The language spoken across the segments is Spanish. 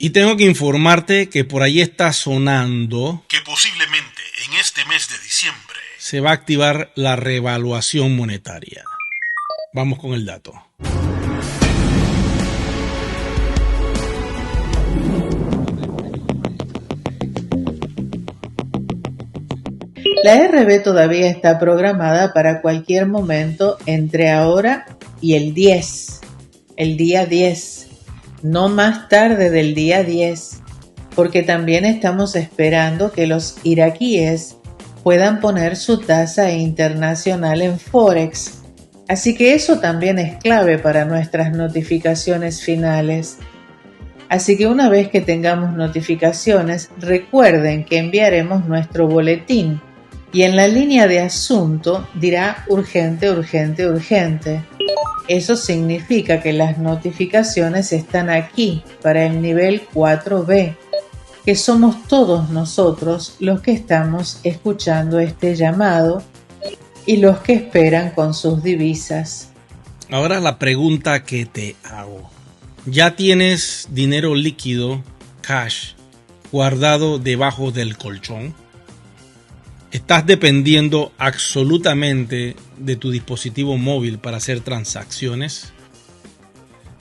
Y tengo que informarte que por ahí está sonando que posiblemente en este mes de diciembre se va a activar la revaluación monetaria. Vamos con el dato. La RB todavía está programada para cualquier momento entre ahora y el día 10, no más tarde del día 10, porque también estamos esperando que los iraquíes puedan poner su tasa internacional en Forex, así que eso también es clave para nuestras notificaciones finales. Así que una vez que tengamos notificaciones, recuerden que enviaremos nuestro boletín y en la línea de asunto dirá urgente, urgente, urgente. Eso significa que las notificaciones están aquí para el nivel 4B, que somos todos nosotros los que estamos escuchando este llamado y los que esperan con sus divisas. Ahora la pregunta que te hago. ¿Ya tienes dinero líquido, cash, guardado debajo del colchón? ¿Estás dependiendo absolutamente de tu dispositivo móvil para hacer transacciones?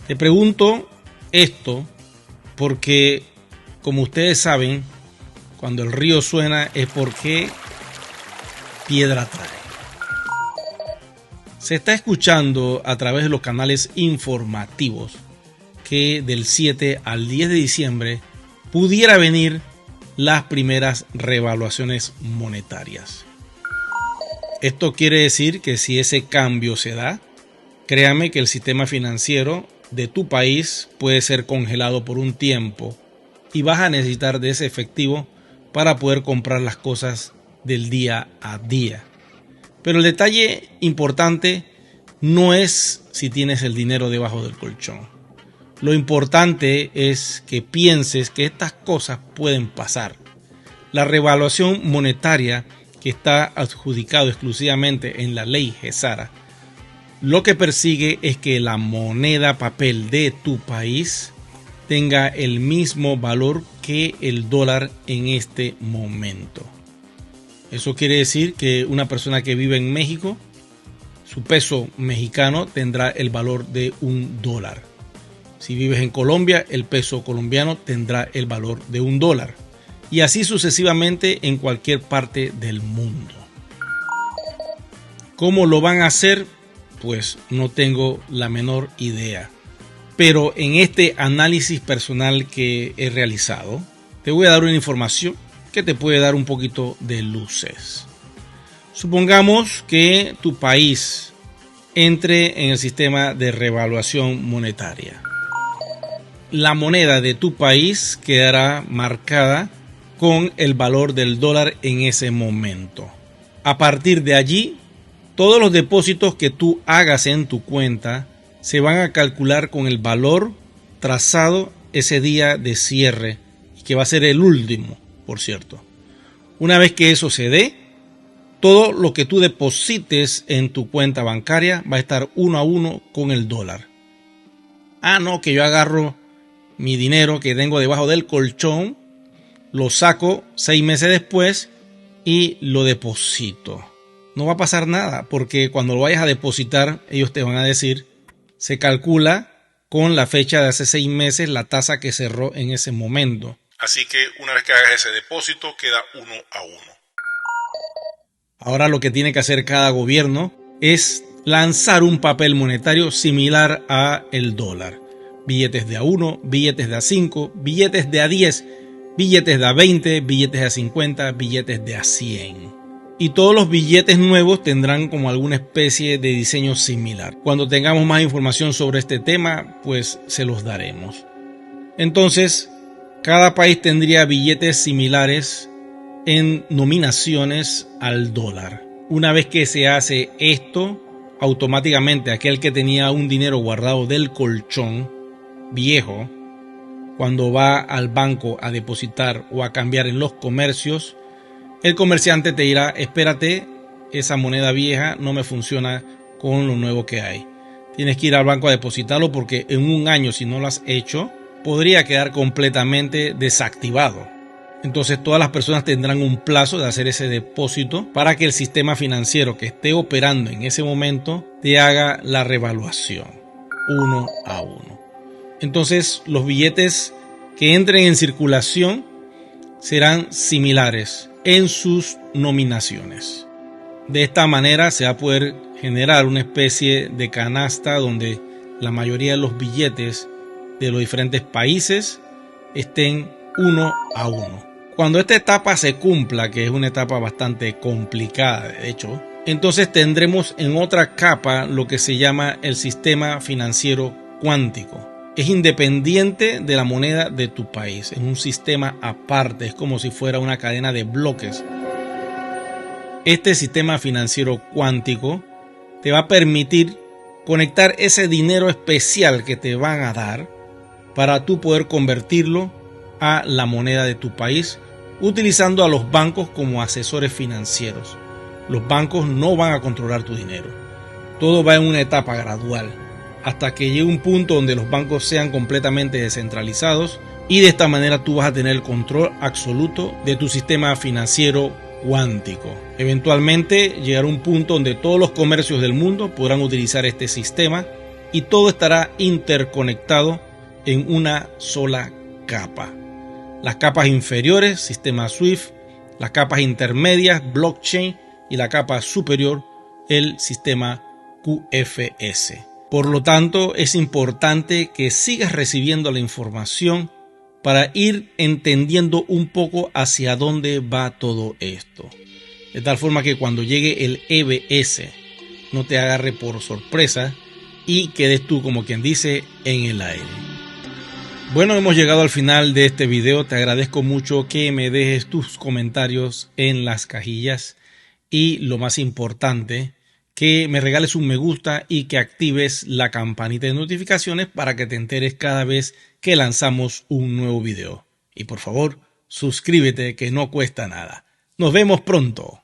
Te pregunto esto porque, como ustedes saben, cuando el río suena es porque piedra trae. Se está escuchando a través de los canales informativos que del 7 al 10 de diciembre pudiera venir las primeras revaluaciones monetarias. Esto quiere decir que si ese cambio se da, créame que el sistema financiero de tu país puede ser congelado por un tiempo y vas a necesitar de ese efectivo para poder comprar las cosas del día a día. Pero el detalle importante no es si tienes el dinero debajo del colchón. Lo importante es que pienses que estas cosas pueden pasar. La revaluación monetaria, que está adjudicado exclusivamente en la ley GESARA, lo que persigue es que la moneda papel de tu país tenga el mismo valor que el dólar en este momento. Eso quiere decir que una persona que vive en México, su peso mexicano tendrá el valor de $1. Si vives en Colombia, el peso colombiano tendrá el valor de $1. Y así sucesivamente en cualquier parte del mundo. ¿Cómo lo van a hacer? Pues no tengo la menor idea. Pero en este análisis personal que he realizado, te voy a dar una información que te puede dar un poquito de luces. Supongamos que tu país entre en el sistema de revaluación monetaria. La moneda de tu país quedará marcada con el valor del dólar en ese momento. A partir de allí, todos los depósitos que tú hagas en tu cuenta se van a calcular con el valor trazado ese día de cierre, que va a ser el último, por cierto. Una vez que eso se dé, todo lo que tú deposites en tu cuenta bancaria va a estar 1 a 1 con el dólar. No, que yo agarro mi dinero que tengo debajo del colchón, lo saco 6 meses después y lo deposito. No va a pasar nada, porque cuando lo vayas a depositar, ellos te van a decir, se calcula con la fecha de hace 6 meses la tasa que cerró en ese momento. Así que una vez que hagas ese depósito, queda 1 a 1. Ahora lo que tiene que hacer cada gobierno es lanzar un papel monetario similar a el dólar. Billetes de a 1, billetes de a 5, billetes de a 10, billetes de a 20, billetes de a 50, billetes de a 100. Y todos los billetes nuevos tendrán como alguna especie de diseño similar. Cuando tengamos más información sobre este tema, pues se los daremos. Entonces, cada país tendría billetes similares en nominaciones al dólar. Una vez que se hace esto, automáticamente aquel que tenía un dinero guardado del colchón viejo, cuando va al banco a depositar o a cambiar en los comercios, el comerciante te dirá, espérate, esa moneda vieja no me funciona con lo nuevo que hay. Tienes que ir al banco a depositarlo porque en un año, si no lo has hecho, podría quedar completamente desactivado. Entonces todas las personas tendrán un plazo de hacer ese depósito para que el sistema financiero que esté operando en ese momento te haga la revaluación uno a uno. Entonces los billetes que entren en circulación serán similares en sus nominaciones. De esta manera se va a poder generar una especie de canasta donde la mayoría de los billetes de los diferentes países estén uno a uno. Cuando esta etapa se cumpla, que es una etapa bastante complicada de hecho, entonces tendremos en otra capa lo que se llama el sistema financiero cuántico. Es independiente de la moneda de tu país, es un sistema aparte, es como si fuera una cadena de bloques. Este sistema financiero cuántico te va a permitir conectar ese dinero especial que te van a dar para tú poder convertirlo a la moneda de tu país, utilizando a los bancos como asesores financieros. Los bancos no van a controlar tu dinero. Todo va en una etapa gradual, hasta que llegue un punto donde los bancos sean completamente descentralizados y de esta manera tú vas a tener el control absoluto de tu sistema financiero cuántico. Eventualmente llegará un punto donde todos los comercios del mundo podrán utilizar este sistema y todo estará interconectado en una sola capa. Las capas inferiores, sistema SWIFT, las capas intermedias, blockchain, y la capa superior, el sistema QFS. Por lo tanto, es importante que sigas recibiendo la información para ir entendiendo un poco hacia dónde va todo esto. De tal forma que cuando llegue el EBS no te agarre por sorpresa y quedes tú, como quien dice, en el aire. Bueno, hemos llegado al final de este video. Te agradezco mucho que me dejes tus comentarios en las cajillas y, lo más importante, que me regales un me gusta y que actives la campanita de notificaciones para que te enteres cada vez que lanzamos un nuevo video. Y por favor, suscríbete, que no cuesta nada. Nos vemos pronto.